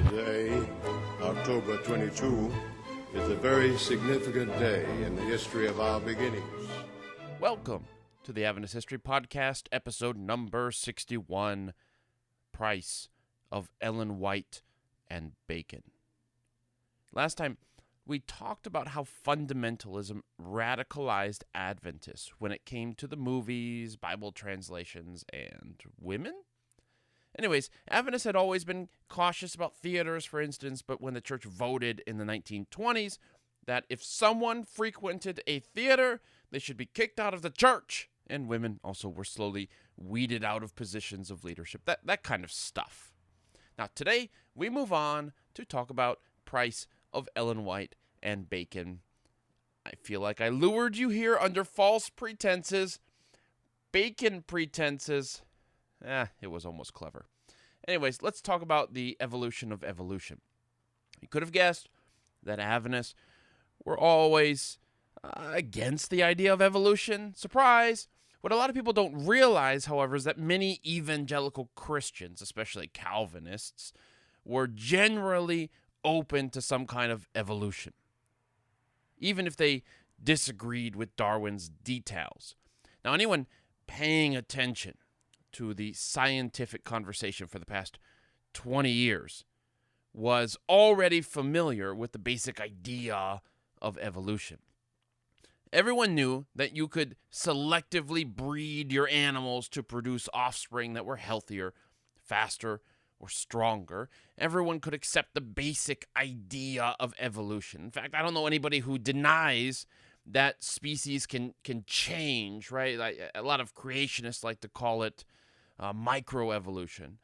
Today, October 22, is a very significant day in the history of our beginnings. Welcome to the Adventist History Podcast, episode number 61, Price of Ellen White and Bacon. Last time, we talked about how fundamentalism radicalized Adventists when it came to the movies, Bible translations, and women. Anyways, Adventists had always been cautious about theaters, for instance, but when the church voted in the 1920s that if someone frequented a theater, they should be kicked out of the church, and women also were slowly weeded out of positions of leadership, that kind of stuff. Now, today, we move on to talk about Price of Ellen White and Bacon. I feel like I lured you here under false pretenses. Bacon pretenses. It was almost clever. Anyways, let's talk about the evolution of evolution. You could have guessed that Adventists were always against the idea of evolution. Surprise! What a lot of people don't realize, however, is that many evangelical Christians, especially Calvinists, were generally open to some kind of evolution, even if they disagreed with Darwin's details. Now, anyone paying attention to the scientific conversation for the past 20 years was already familiar with the basic idea of evolution. Everyone knew that you could selectively breed your animals to produce offspring that were healthier, faster, or stronger. Everyone could accept the basic idea of evolution. In fact, I don't know anybody who denies that species can change, right? Like, a lot of creationists like to call it microevolution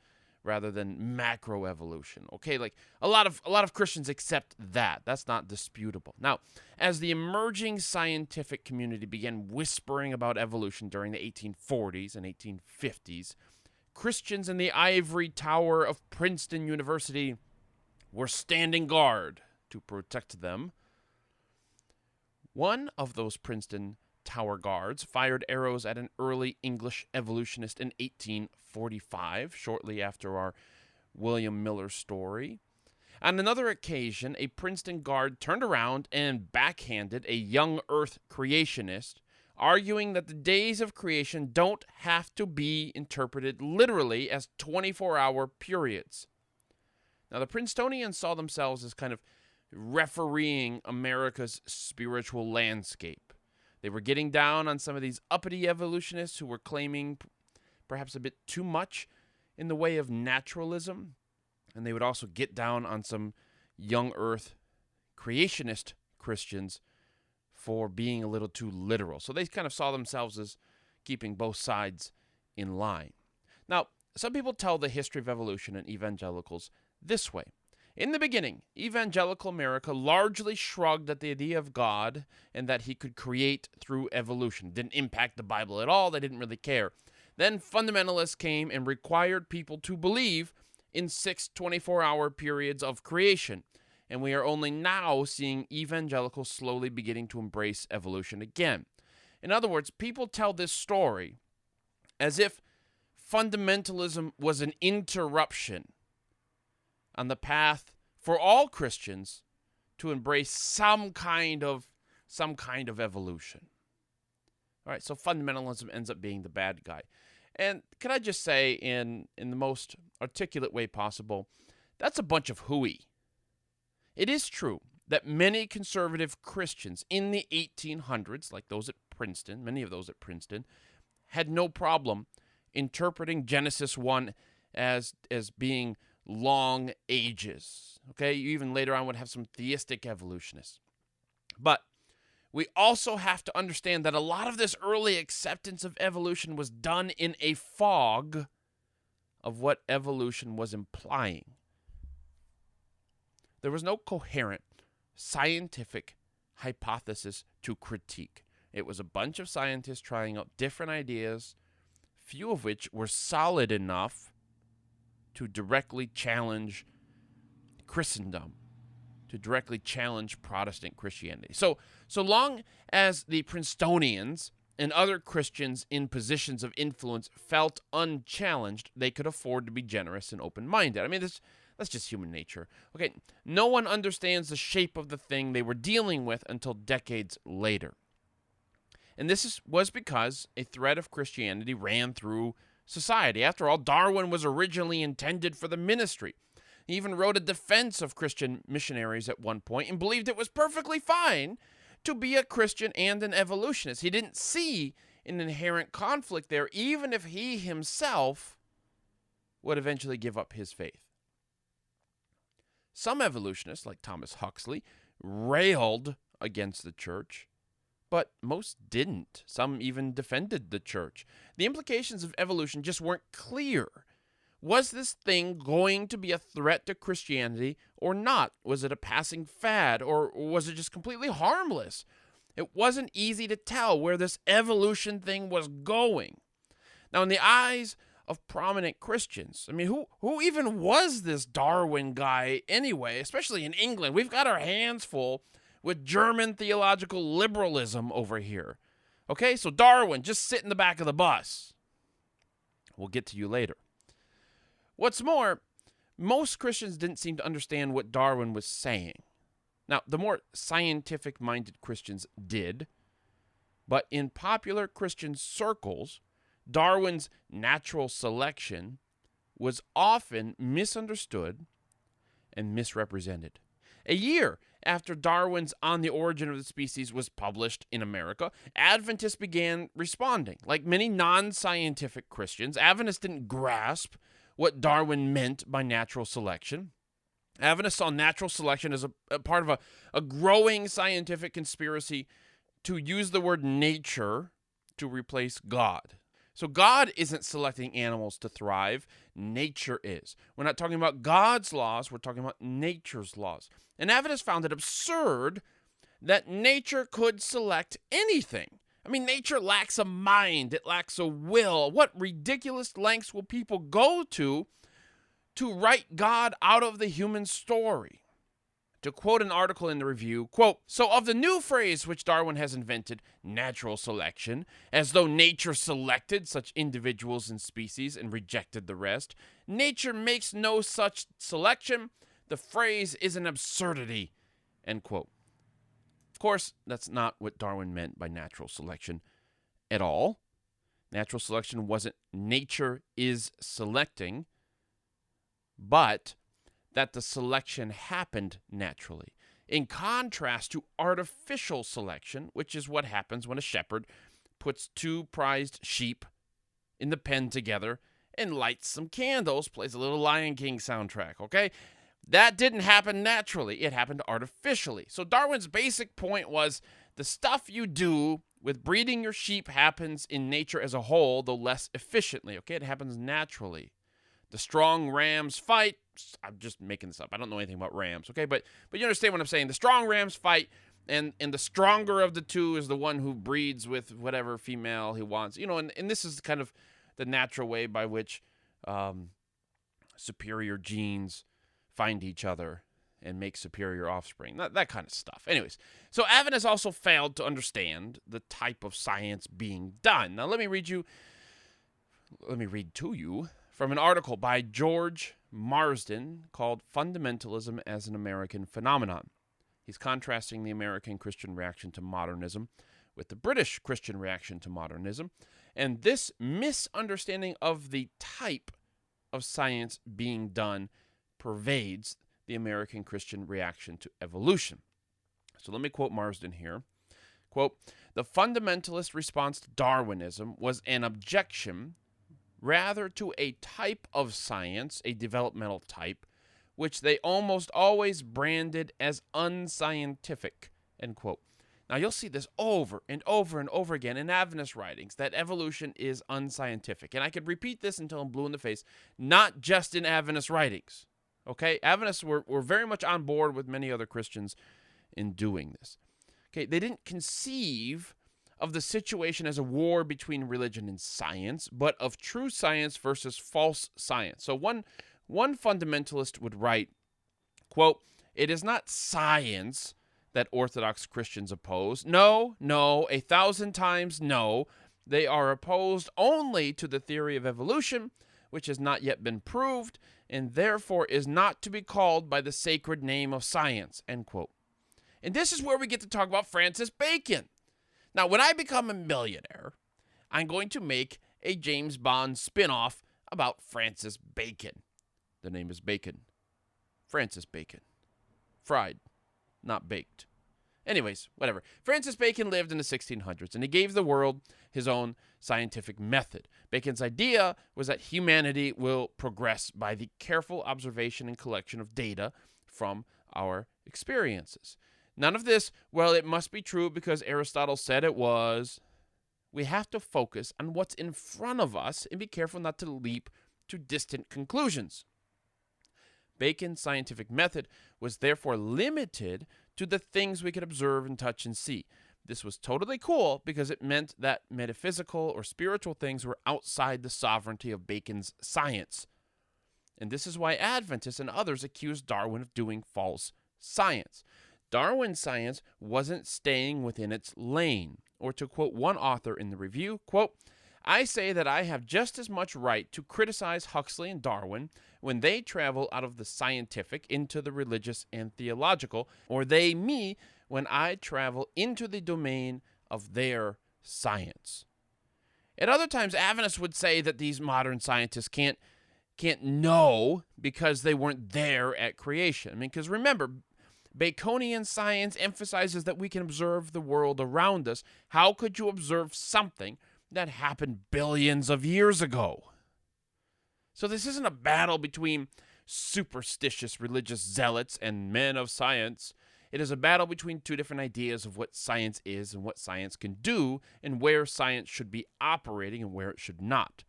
rather than macroevolution. Okay, like a lot of Christians accept that. That's not disputable. Now, as the emerging scientific community began whispering about evolution during the 1840s and 1850s, Christians in the ivory tower of Princeton University were standing guard to protect them. One of those Princeton tower guards fired arrows at an early English evolutionist in 1845, shortly after our William Miller story. On another occasion, a Princeton guard turned around and backhanded a young Earth creationist, arguing that the days of creation don't have to be interpreted literally as 24-hour periods. Now, the Princetonians saw themselves as kind of refereeing America's spiritual landscape. They were getting down on some of these uppity evolutionists who were claiming perhaps a bit too much in the way of naturalism, and they would also get down on some young Earth creationist Christians for being a little too literal. So they kind of saw themselves as keeping both sides in line. Now, some people tell the history of evolution in evangelicals this way. In the beginning, evangelical America largely shrugged at the idea of God and that he could create through evolution. Didn't impact the Bible at all. They didn't really care. Then fundamentalists came and required people to believe in 6 24-hour periods of creation. And we are only now seeing evangelicals slowly beginning to embrace evolution again. In other words, people tell this story as if fundamentalism was an interruption on the path for all Christians to embrace some kind of evolution. All right, so fundamentalism ends up being the bad guy. And can I just say in the most articulate way possible, that's a bunch of hooey. It is true that many conservative Christians in the 1800s, like those at Princeton, many of those at Princeton, had no problem interpreting Genesis 1 as being long ages. Okay, you even later on would have some theistic evolutionists. But we also have to understand that a lot of this early acceptance of evolution was done in a fog of what evolution was implying. There was no coherent scientific hypothesis to critique. It was a bunch of scientists trying out different ideas, few of which were solid enough to directly challenge Christendom, to directly challenge Protestant Christianity. So long as the Princetonians and other Christians in positions of influence felt unchallenged, they could afford to be generous and open-minded. I mean, That's just human nature. Okay, no one understands the shape of the thing they were dealing with until decades later. And this was because a thread of Christianity ran through society. After all, Darwin was originally intended for the ministry. He even wrote a defense of Christian missionaries at one point and believed it was perfectly fine to be a Christian and an evolutionist. He didn't see an inherent conflict there, even if he himself would eventually give up his faith. Some evolutionists, like Thomas Huxley, railed against the church, but most didn't. Some even defended the church. The implications of evolution just weren't clear. Was this thing going to be a threat to Christianity or not? Was it a passing fad, or was it just completely harmless? It wasn't easy to tell where this evolution thing was going. Now, in the eyes of prominent Christians, I mean, who even was this Darwin guy anyway, especially in England? We've got our hands full with German theological liberalism over here. Okay, so Darwin, just sit in the back of the bus. We'll get to you later. What's more, most Christians didn't seem to understand what Darwin was saying. Now, the more scientific-minded Christians did, but in popular Christian circles, Darwin's natural selection was often misunderstood and misrepresented. A year after Darwin's On the Origin of the Species was published in America, Adventists began responding. Like many non-scientific Christians, Adventists didn't grasp what Darwin meant by natural selection. Adventists saw natural selection as a part of a growing scientific conspiracy to use the word nature to replace God. So God isn't selecting animals to thrive. Nature is. We're not talking about God's laws. We're talking about nature's laws. And Adventists found it absurd that nature could select anything. I mean, nature lacks a mind. It lacks a will. What ridiculous lengths will people go to write God out of the human story? To quote an article in the review, quote, "So of the new phrase which Darwin has invented, natural selection, as though nature selected such individuals and species and rejected the rest, nature makes no such selection. The phrase is an absurdity," end quote. Of course, that's not what Darwin meant by natural selection at all. Natural selection wasn't nature is selecting, but that the selection happened naturally, in contrast to artificial selection, which is what happens when a shepherd puts two prized sheep in the pen together and lights some candles, plays a little Lion King soundtrack, okay? That didn't happen naturally. It happened artificially. So Darwin's basic point was the stuff you do with breeding your sheep happens in nature as a whole, though less efficiently, okay? It happens naturally. The strong rams fight. I'm just making this up. I don't know anything about rams, okay? But you understand what I'm saying. The strong rams fight, and the stronger of the two is the one who breeds with whatever female he wants. You know, and this is kind of the natural way by which superior genes find each other and make superior offspring. That kind of stuff. Anyways, so Adventists also failed to understand the type of science being done. Now let me read to you from an article by George Marsden called Fundamentalism as an American Phenomenon. He's contrasting the American Christian reaction to modernism with the British Christian reaction to modernism. And this misunderstanding of the type of science being done pervades the American Christian reaction to evolution. So let me quote Marsden here. Quote, "The fundamentalist response to Darwinism was an objection rather to a type of science, a developmental type, which they almost always branded as unscientific," end quote. Now, you'll see this over and over and over again in Adventist writings, that evolution is unscientific. And I could repeat this until I'm blue in the face, not just in Adventist writings. Okay? Adventists were very much on board with many other Christians in doing this. Okay? They didn't conceive of the situation as a war between religion and science, but of true science versus false science. So one fundamentalist would write, quote, "It is not science that Orthodox Christians oppose. No, 1,000 times no. They are opposed only to the theory of evolution, which has not yet been proved, and therefore is not to be called by the sacred name of science, end quote. And this is where we get to talk about Francis Bacon. Now, when I become a millionaire, I'm going to make a James Bond spin-off about Francis Bacon. The name is Bacon. Francis Bacon. Fried, not baked. Anyways, whatever. Francis Bacon lived in the 1600s, and he gave the world his own scientific method. Bacon's idea was that humanity will progress by the careful observation and collection of data from our experiences. None of this, well, it must be true because Aristotle said it was. We have to focus on what's in front of us and be careful not to leap to distant conclusions. Bacon's scientific method was therefore limited to the things we could observe and touch and see. This was totally cool because it meant that metaphysical or spiritual things were outside the sovereignty of Bacon's science. And this is why Adventists and others accused Darwin of doing false science. Darwin's science wasn't staying within its lane. Or to quote one author in the review, quote, I say that I have just as much right to criticize Huxley and Darwin when they travel out of the scientific into the religious and theological, or they me when I travel into the domain of their science. At other times, Adventists would say that these modern scientists can't know because they weren't there at creation. I mean, because remember, Baconian science emphasizes that we can observe the world around us. How could you observe something that happened billions of years ago? So this isn't a battle between superstitious religious zealots and men of science. It is a battle between two different ideas of what science is and what science can do and where science should be operating and where it should not.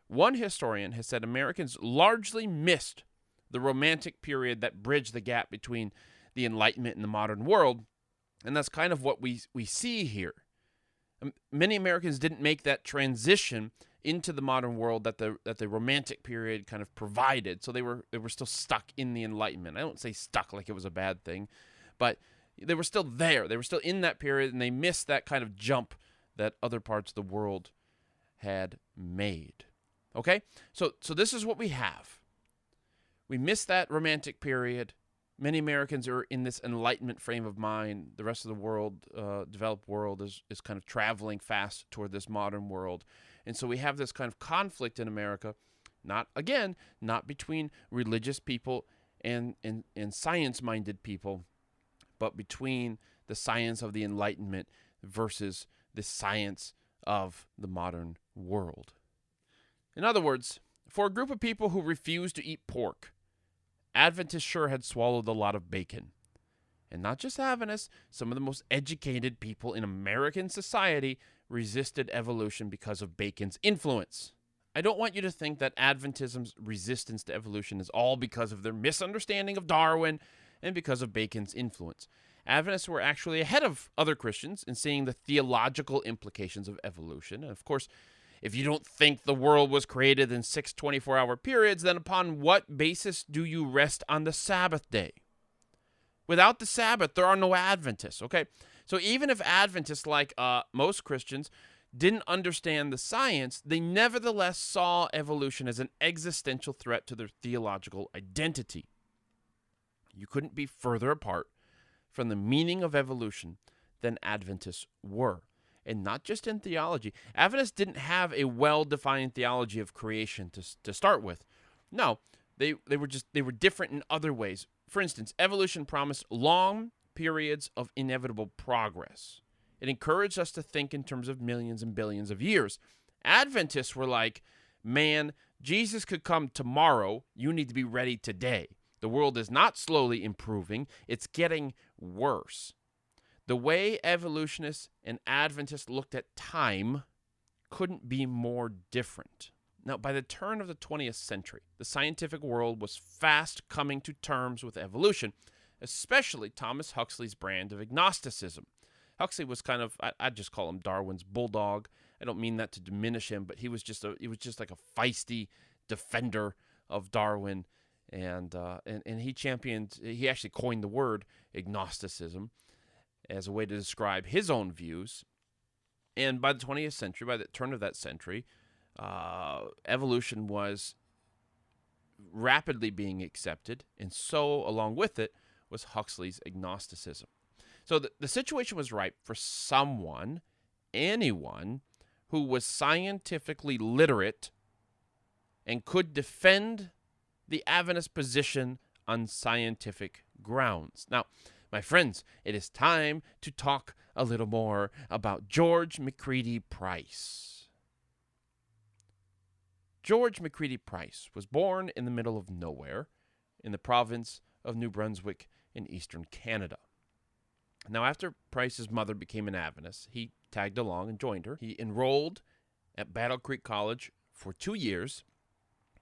One historian has said Americans largely missed the Romantic period that bridged the gap between the Enlightenment and the modern world, and that's kind of what we see here. Many Americans didn't make that transition into the modern world that the Romantic period kind of provided, so they were still stuck in the Enlightenment. I don't say stuck like it was a bad thing, but they were still there. They were still in that period, and they missed that kind of jump that other parts of the world had made. Okay? So this is what we have. We missed that Romantic period. Many Americans are in this Enlightenment frame of mind. The rest of the world, developed world, is kind of traveling fast toward this modern world. And so we have this kind of conflict in America, not between religious people and science-minded people, but between the science of the Enlightenment versus the science of the modern world. In other words, for a group of people who refuse to eat pork, Adventists sure had swallowed a lot of bacon. And not just Adventists, some of the most educated people in American society resisted evolution because of Bacon's influence. I don't want you to think that Adventism's resistance to evolution is all because of their misunderstanding of Darwin and because of Bacon's influence. Adventists were actually ahead of other Christians in seeing the theological implications of evolution. And of course, if you don't think the world was created in 6 24-hour periods, then upon what basis do you rest on the Sabbath day? Without the Sabbath, there are no Adventists, okay? So even if Adventists, like most Christians, didn't understand the science, they nevertheless saw evolution as an existential threat to their theological identity. You couldn't be further apart from the meaning of evolution than Adventists were. And not just in theology. Adventists didn't have a well-defined theology of creation to start with. No, they were different in other ways. For instance, evolution promised long periods of inevitable progress. It encouraged us to think in terms of millions and billions of years. Adventists were like, man, Jesus could come tomorrow. You need to be ready today. The world is not slowly improving. It's getting worse. The way evolutionists and Adventists looked at time couldn't be more different. Now, by the turn of the 20th century, the scientific world was fast coming to terms with evolution, especially Thomas Huxley's brand of agnosticism. Huxley was kind of, I'd just call him Darwin's bulldog. I don't mean that to diminish him, but he was just like a feisty defender of Darwin, and he actually coined the word agnosticism as a way to describe his own views. And by the 20th century, by the turn of that century, evolution was rapidly being accepted, and so along with it was Huxley's agnosticism. So the situation was ripe for anyone, who was scientifically literate and could defend the Adventist position on scientific grounds. Now, my friends, it is time to talk a little more about George McCready Price. George McCready Price was born in the middle of nowhere in the province of New Brunswick in eastern Canada. Now, after Price's mother became an Adventist, he tagged along and joined her. He enrolled at Battle Creek College for 2 years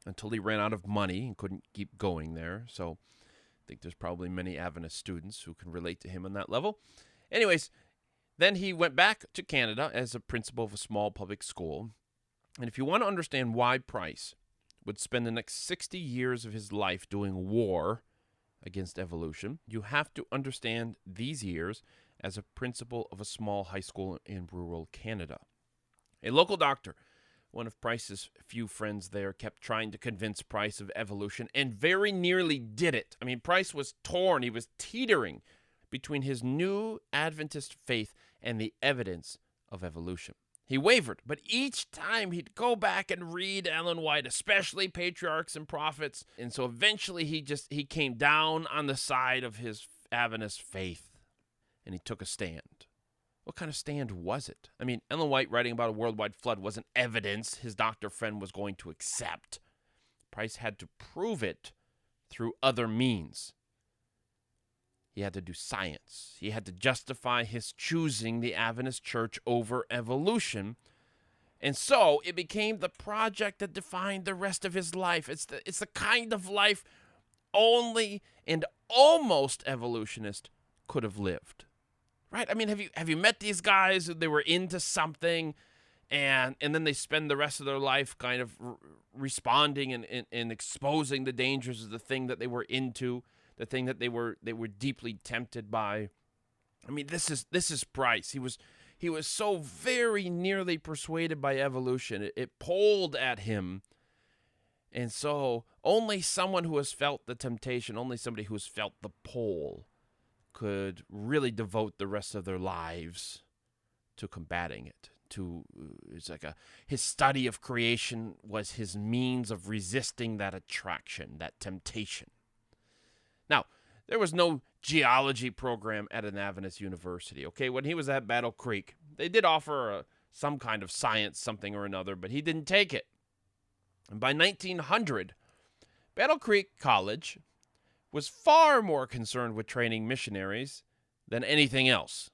until he ran out of money and couldn't keep going there. So I think there's probably many Adventist students who can relate to him on that level. Anyways, then he went back to Canada as a principal of a small public school. And if you want to understand why Price would spend the next 60 years of his life doing war against evolution, you have to understand these years as a principal of a small high school in rural Canada. A local doctor, one of Price's few friends there, kept trying to convince Price of evolution and very nearly did it. I mean, Price was torn. He was teetering between his new Adventist faith and the evidence of evolution. He wavered, but each time he'd go back and read Ellen White, especially Patriarchs and Prophets. And so eventually he came down on the side of his Adventist faith, and he took a stand. What kind of stand was it? I mean, Ellen White writing about a worldwide flood wasn't evidence his doctor friend was going to accept. Price had to prove it through other means. He had to do science. He had to justify his choosing the Adventist Church over evolution. And so it became the project that defined the rest of his life. It's the kind of life only and almost evolutionist could have lived. Right? I mean, have you met these guys who they were into something and then they spend the rest of their life kind of responding and exposing the dangers of the thing that they were into, the thing that they were deeply tempted by? I mean, this is Price. He was so very nearly persuaded by evolution. It pulled at him. And so only someone who has felt the temptation, only somebody who has felt the pull could really devote the rest of their lives to combating it. His study of creation was his means of resisting that attraction, that temptation. Now, there was no geology program at an Adventist university, okay? When he was at Battle Creek, they did offer some kind of science, something or another, but he didn't take it. And by 1900, Battle Creek College was far more concerned with training missionaries than anything else.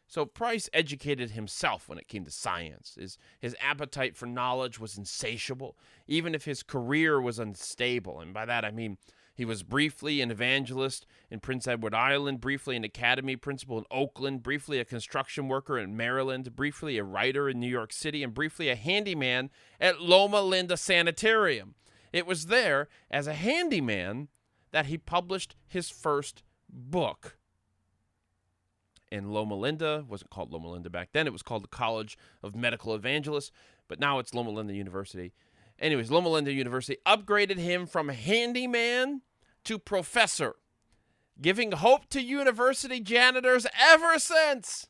So Price educated himself when it came to science. His appetite for knowledge was insatiable, even if his career was unstable. And by that I mean he was briefly an evangelist in Prince Edward Island, briefly an academy principal in Oakland, briefly a construction worker in Maryland, briefly a writer in New York City, and briefly a handyman at Loma Linda Sanitarium. It was there, as a handyman, that he published his first book. And Loma Linda wasn't called Loma Linda back then. It was called the College of Medical Evangelists, but now it's Loma Linda University. Anyways, Loma Linda University upgraded him from handyman to professor, giving hope to university janitors ever since.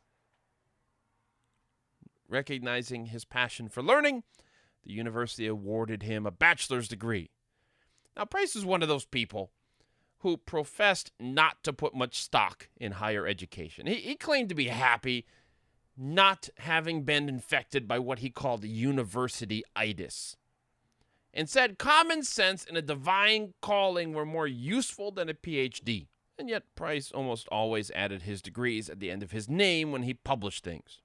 Recognizing his passion for learning, the university awarded him a bachelor's degree. Now, Price is one of those people who professed not to put much stock in higher education. He claimed to be happy not having been infected by what he called university-itis, and said common sense and a divine calling were more useful than a PhD. And yet Price almost always added his degrees at the end of his name when he published things.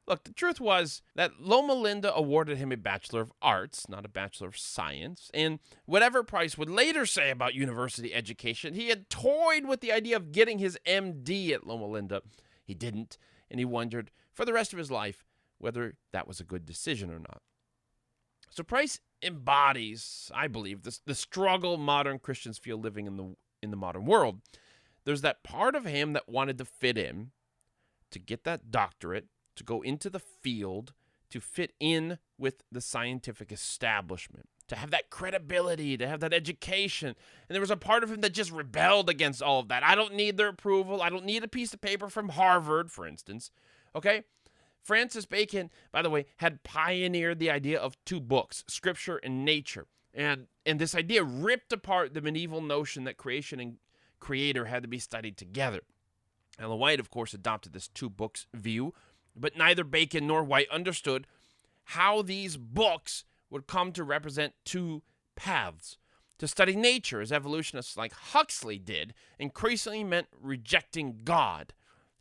Look, the truth was that Loma Linda awarded him a Bachelor of Arts, not a Bachelor of Science, and whatever Price would later say about university education, he had toyed with the idea of getting his MD at Loma Linda. He didn't, and he wondered for the rest of his life whether that was a good decision or not. So Price embodies, I believe, the struggle modern Christians feel living in the modern world. There's that part of him that wanted to fit in, to get that doctorate, to go into the field, to fit in with the scientific establishment, to have that credibility, to have that education. And there was a part of him that just rebelled against all of that. I don't need their approval. I don't need a piece of paper from Harvard, for instance. Okay? Francis Bacon, by the way, had pioneered the idea of two books, Scripture and Nature. And this idea ripped apart the medieval notion that creation and creator had to be studied together. Ellen White, of course, adopted this two books view, but neither Bacon nor White understood how these books would come to represent two paths. To study nature, as evolutionists like Huxley did, increasingly meant rejecting God.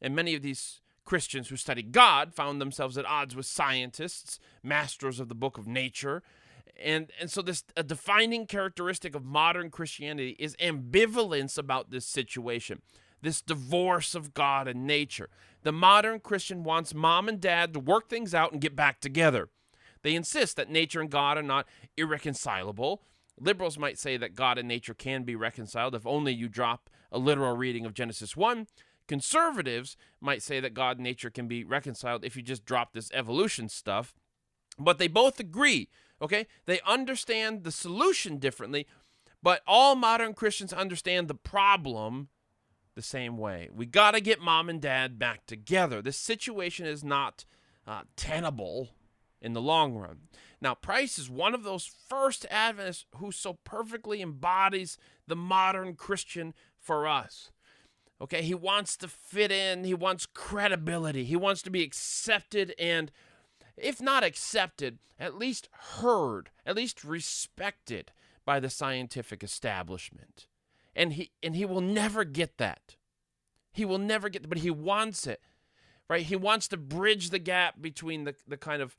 And many of these Christians who studied God found themselves at odds with scientists, masters of the book of nature. And so a defining characteristic of modern Christianity is ambivalence about this situation, this divorce of God and nature. The modern Christian wants mom and dad to work things out and get back together. They insist that nature and God are not irreconcilable. Liberals might say that God and nature can be reconciled if only you drop a literal reading of Genesis 1. Conservatives might say that God and nature can be reconciled if you just drop this evolution stuff. But they both agree, okay? They understand the solution differently, but all modern Christians understand the problem the same way. We got to get mom and dad back together. This situation is not tenable in the long run. Now, Price is one of those first Adventists who so perfectly embodies the modern Christian for us. Okay, he wants to fit in. He wants credibility. He wants to be accepted and, if not accepted, at least heard, at least respected by the scientific establishment. And he will never get that. He will never get that, but he wants it, right? He wants to bridge the gap between the kind of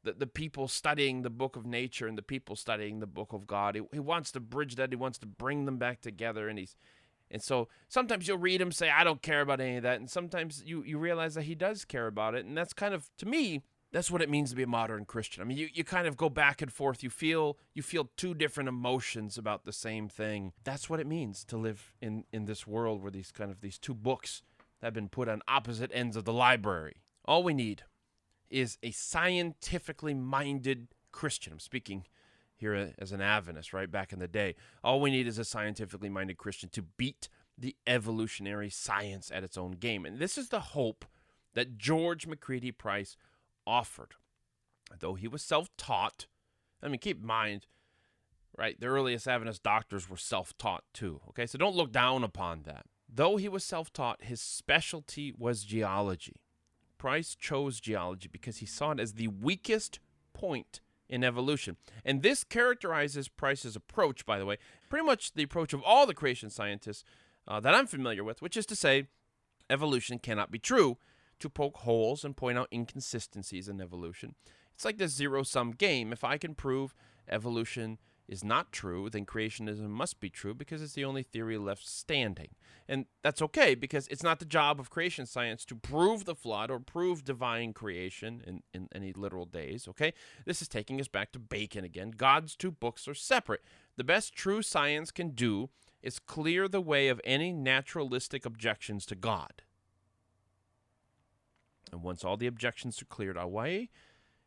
the people studying the book of nature and the people studying the book of God. He wants to bridge that. He wants to bring them back together, and so sometimes you'll read him say, I don't care about any of that. And sometimes you realize that he does care about it. And that's kind of, to me, that's what it means to be a modern Christian. I mean, you kind of go back and forth. You feel two different emotions about the same thing. That's what it means to live in this world where these two books have been put on opposite ends of the library. All we need is a scientifically minded Christian. I'm speaking here as an Adventist, right, back in the day. All we need is a scientifically minded Christian to beat the evolutionary science at its own game. And this is the hope that George McCready Price offered. Though he was self-taught, I mean, keep in mind, right, the earliest Adventist doctors were self-taught too, okay? So don't look down upon that. Though he was self-taught, his specialty was geology. Price chose geology because he saw it as the weakest point in evolution. And this characterizes Price's approach, by the way, pretty much the approach of all the creation scientists that I'm familiar with, which is to say, evolution cannot be true, to poke holes and point out inconsistencies in evolution. It's like this zero-sum game. If I can prove evolution is not true, then creationism must be true because it's the only theory left standing. And that's okay because it's not the job of creation science to prove the flood or prove divine creation in any literal days, okay? This is taking us back to Bacon again. God's two books are separate. The best true science can do is clear the way of any naturalistic objections to God. And once all the objections are cleared away,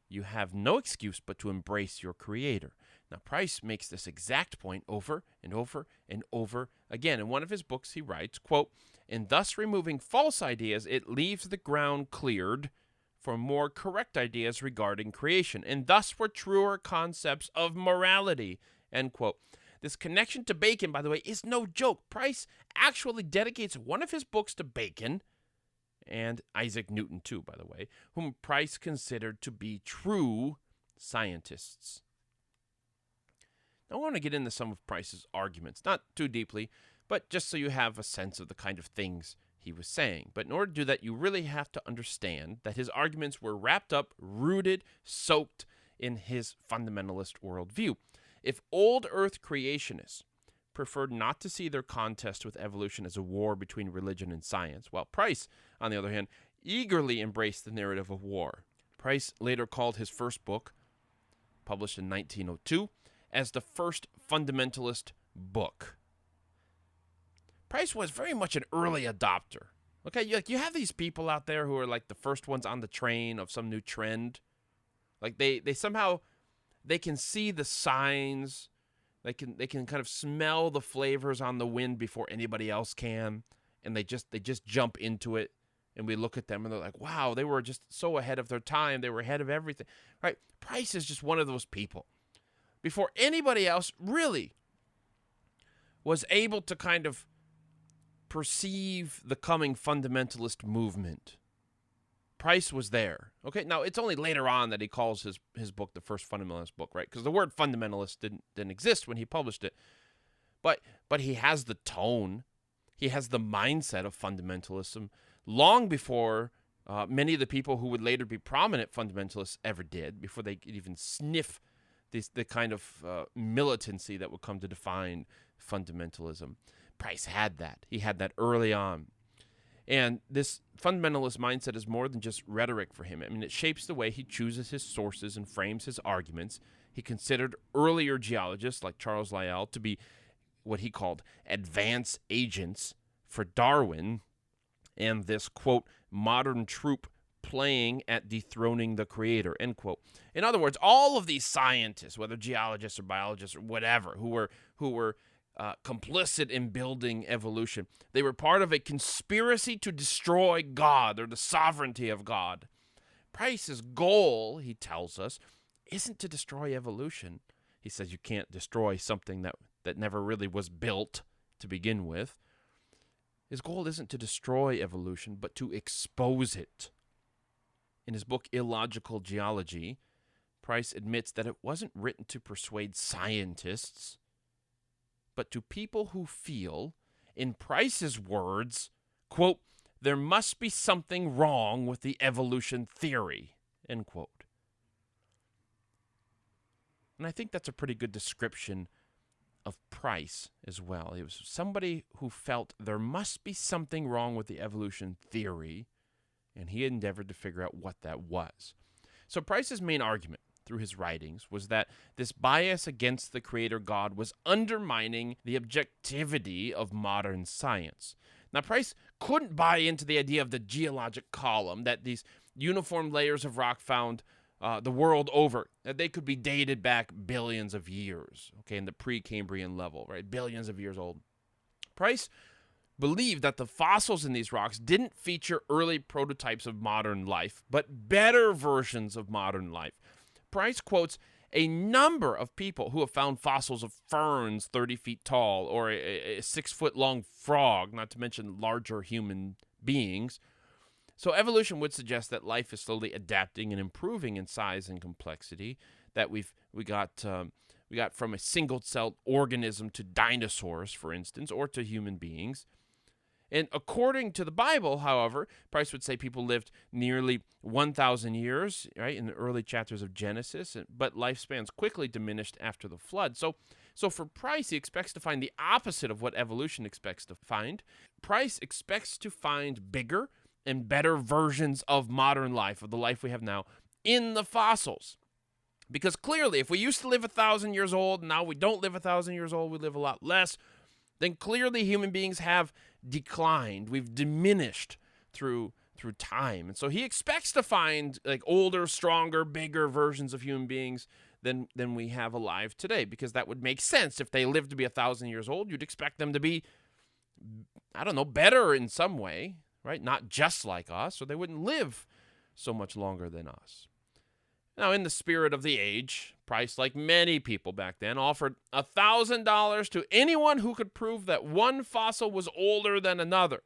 you have no excuse but to embrace your Creator. Now, Price makes this exact point over and over and over again. In one of his books, he writes, quote, "In thus removing false ideas, it leaves the ground cleared for more correct ideas regarding creation, and thus for truer concepts of morality," end quote. This connection to Bacon, by the way, is no joke. Price actually dedicates one of his books to Bacon, and Isaac Newton too, by the way, whom Price considered to be true scientists. Now, I want to get into some of Price's arguments, not too deeply, but just so you have a sense of the kind of things he was saying. But in order to do that, you really have to understand that his arguments were wrapped up, rooted, soaked in his fundamentalist worldview. If old Earth creationists preferred not to see their contest with evolution as a war between religion and science, while Price, on the other hand, eagerly embraced the narrative of war. Price later called his first book, published in 1902, as the first fundamentalist book. Price was very much an early adopter Okay, you have these people out there who are like the first ones on the train of some new trend. Like they somehow they can see the signs. They can kind of smell the flavors on the wind before anybody else can, and they just jump into it. And we look at them and they're like, wow, they were just so ahead of their time. They were ahead of everything. Right? Price is just one of those people. Before anybody else really was able to kind of perceive the coming fundamentalist movement, Price was there. Okay, now it's only later on that he calls his book the first fundamentalist book, right? Because the word fundamentalist didn't exist when he published it. But he has the tone. He has the mindset of fundamentalism long before many of the people who would later be prominent fundamentalists ever did, before they could even sniff the kind of militancy that would come to define fundamentalism. Price had that. He had that early on. And this fundamentalist mindset is more than just rhetoric for him. I mean, it shapes the way he chooses his sources and frames his arguments. He considered earlier geologists like Charles Lyell to be what he called advance agents for Darwin and this, quote, modern troupe playing at dethroning the creator, end quote. In other words, all of these scientists, whether geologists or biologists or whatever, who were complicit in building evolution, they were part of a conspiracy to destroy God or the sovereignty of God. Price's goal, he tells us, isn't to destroy evolution. He says you can't destroy something that never really was built to begin with. His goal isn't to destroy evolution, but to expose it. In his book, Illogical Geology, Price admits that it wasn't written to persuade scientists, but to people who feel, in Price's words, quote, there must be something wrong with the evolution theory, end quote. And I think that's a pretty good description of Price as well. He was somebody who felt there must be something wrong with the evolution theory, and he endeavored to figure out what that was. So Price's main argument through his writings was that this bias against the creator God was undermining the objectivity of modern science. Now, Price couldn't buy into the idea of the geologic column, that these uniform layers of rock found the world over, that they could be dated back billions of years, okay, in the pre-Cambrian level, right, billions of years old. Price believed that the fossils in these rocks didn't feature early prototypes of modern life, but better versions of modern life. Price quotes a number of people who have found fossils of ferns 30 feet tall or a 6-foot-long frog, not to mention larger human beings. So evolution would suggest that life is slowly adapting and improving in size and complexity, that we got from a single-celled organism to dinosaurs, for instance, or to human beings. And according to the Bible, however, Price would say people lived nearly 1,000 years, right, in the early chapters of Genesis, but lifespans quickly diminished after the flood. So for Price, he expects to find the opposite of what evolution expects to find. Price expects to find bigger and better versions of modern life, of the life we have now, in the fossils. Because clearly, if we used to live 1,000 years old, and now we don't live 1,000 years old, we live a lot less, then clearly human beings have declined. We've diminished through time. And so he expects to find like older, stronger, bigger versions of human beings than we have alive today, because that would make sense. If they lived to be 1,000 years old, you'd expect them to be, I don't know, better in some way, right? Not just like us, or they wouldn't live so much longer than us. Now, in the spirit of the age, Price, like many people back then, offered $1,000 to anyone who could prove that one fossil was older than another.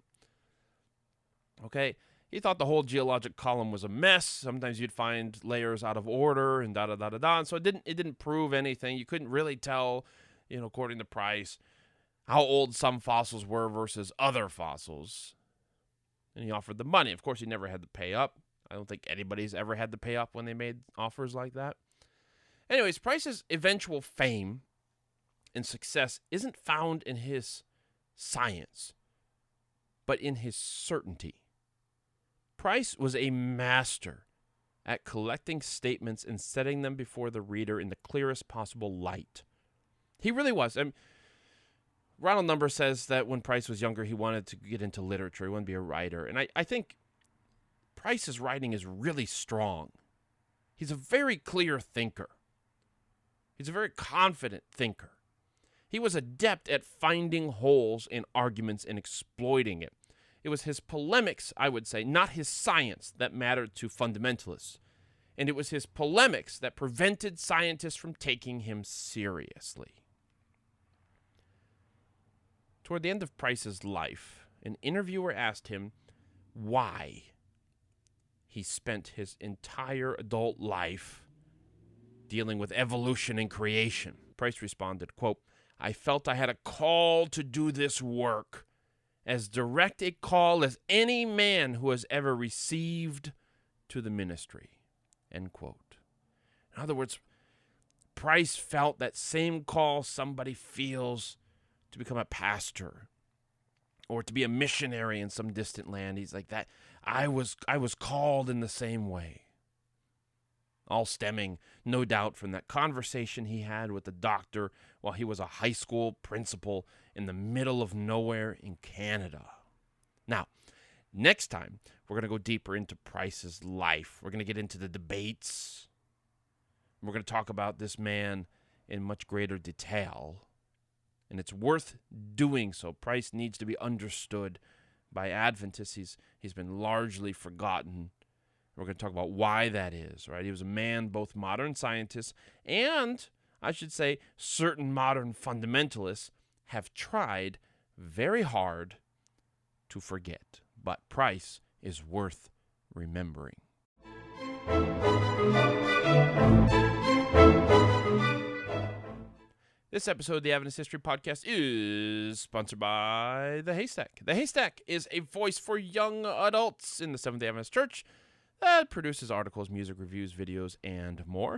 Okay, he thought the whole geologic column was a mess. Sometimes you'd find layers out of order and da-da-da-da-da. And so it didn't prove anything. You couldn't really tell, according to Price, how old some fossils were versus other fossils. And he offered the money. Of course, he never had to pay up. I don't think anybody's ever had to pay up when they made offers like that. Anyways, Price's eventual fame and success isn't found in his science, but in his certainty. Price was a master at collecting statements and setting them before the reader in the clearest possible light. He really was. Ronald Number says that when Price was younger, he wanted to get into literature. He wanted to be a writer. And I think Price's writing is really strong. He's a very clear thinker. He's a very confident thinker. He was adept at finding holes in arguments and exploiting it. It was his polemics, I would say, not his science, that mattered to fundamentalists. And it was his polemics that prevented scientists from taking him seriously. Toward the end of Price's life, an interviewer asked him why he spent his entire adult life dealing with evolution and creation. Price responded, quote, "I felt I had a call to do this work, as direct a call as any man who has ever received to the ministry," end quote. In other words, Price felt that same call somebody feels to become a pastor or to be a missionary in some distant land. He's like that. I was called in the same way. All stemming, no doubt, from that conversation he had with the doctor while he was a high school principal in the middle of nowhere in Canada. Now, next time, we're going to go deeper into Price's life. We're going to get into the debates. We're going to talk about this man in much greater detail. And it's worth doing so. Price needs to be understood by Adventists. He's been largely forgotten. We're going to talk about why that is, right? He was a man both modern scientists and, I should say, certain modern fundamentalists have tried very hard to forget. But Price is worth remembering. This episode of the Adventist History Podcast is sponsored by The Haystack. The Haystack is a voice for young adults in the Seventh-day Adventist Church that produces articles, music reviews, videos, and more.